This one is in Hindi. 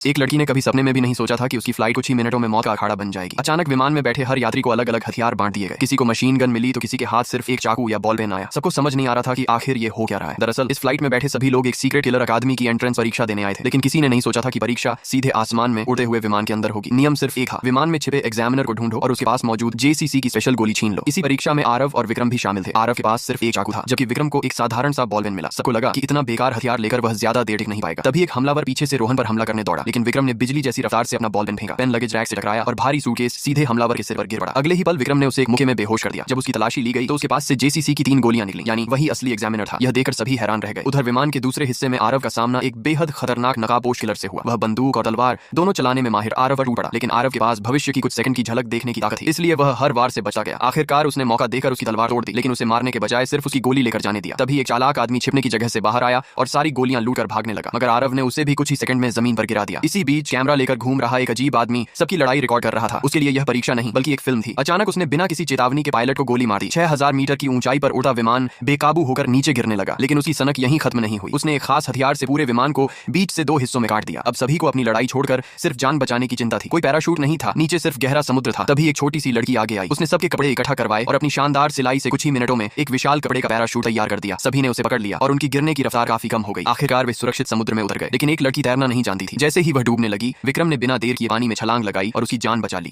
एक लड़की ने कभी सपने में भी नहीं सोचा था कि उसकी फ्लाइट कुछ ही मिनटों में मौत का अखाड़ा बन जाएगी। अचानक विमान में बैठे हर यात्री को अलग अलग हथियार बांट दिए गए। किसी को मशीन गन मिली तो किसी के हाथ सिर्फ एक चाकू या बॉल पेन आया। सबको समझ नहीं आ रहा था कि आखिर ये हो क्या रहा है। दरअसल इस फ्लाइट में बैठे सभी लोग एक सीक्रेट किलर अकादमी की एंट्रेंस परीक्षा देने आए थे, लेकिन किसी ने नहीं सोचा था कि परीक्षा सीधे आसमान में उड़ते हुए विमान के अंदर होगी। नियम सिर्फ एक था, विमान में छिपे एग्जामिनर को ढूंढो और उसके पास मौजूद जेसीसी की स्पेशल गोली छीन लो। इसी परीक्षा में आरव और विक्रम भी शामिल थे। आरव के पास सिर्फ एक चाकू था, जबकि विक्रम को एक साधारण सा बॉल पेन मिला। सबको लगा कि इतना बेकार हथियार लेकर वह ज्यादा देर टिक नहीं पाएगा। तभी एक हमलावर पीछे से रोहन पर हमला करने दौड़ा, लेकिन विक्रम ने बिजली जैसी रफ्तार से अपना बॉल पेन फेंका। पेन लगेज रैक से टकराया और भारी सूटकेस सीधे हमलावर के सिर पर गिर पड़ा। अगले ही पल विक्रम ने उसे एक मुक्के में बेहोश कर दिया। जब उसकी तलाशी ली गई तो उसके पास से जेसीसी की 3 गोलियां निकली, यानी वही असली एग्जामिनर था। यह देखकर सभी हैरान रह गए। उधर विमान के दूसरे हिस्से में आरव का सामना एक बेहद खतरनाक नकाबपोश किलर से हुआ। वह बंदूक और तलवार दोनों चलाने में माहिर। आरव पर टूट पड़ा, लेकिन आरव के पास भविष्य की कुछ सेकंड की झलक देखने की ताकत थी, इसलिए वह हर वार से बचा गया। आखिरकार उसने मौका देकर उसकी तलवार तोड़ दी, लेकिन उसे मारने के बजाय सिर्फ उसकी गोली लेकर जाने दिया। तभी एक चालाक आदमी छिपने की जगह से बाहर आया और सारी गोलियां लूटकर भागने लगा, मगर आरव ने उसे भी कुछ ही सेकंड में जमीन पर गिरा दिया। इसी बीच कैमरा लेकर घूम रहा एक अजीब आदमी सबकी लड़ाई रिकॉर्ड कर रहा था। उसके लिए यह परीक्षा नहीं बल्कि एक फिल्म थी। अचानक उसने बिना किसी चेतावनी के पायलट को गोली मार दी। 6000 मीटर की ऊंचाई पर उड़ता विमान बेकाबू होकर नीचे गिरने लगा, लेकिन उसकी सनक यहीं खत्म नहीं हुई। उसने एक खास हथियार से पूरे विमान को बीच से 2 हिस्सों में काट दिया। अब सभी को अपनी लड़ाई छोड़कर सिर्फ जान बचाने की चिंता थी। कोई पैराशूट नहीं था, नीचे सिर्फ गहरा समुद्र था। तभी एक छोटी सी लड़की आगे आई। उसने सबके कपड़े इकट्ठा करवाए और अपनी शानदार सिलाई से कुछ ही मिनटों में एक विशाल कपड़े का पैराशूट तैयार कर दिया। सभी ने उसे पकड़ लिया और उनकी गिरने की रफ्तार काफी कम हो गई। आखिरकार वे सुरक्षित समुद्र में उतर गए, लेकिन एक लड़की तैरना नहीं जानती थी। जैसे ही वह डूबने लगी, विक्रम ने बिना देर किए पानी में छलांग लगाई और उसकी जान बचा ली।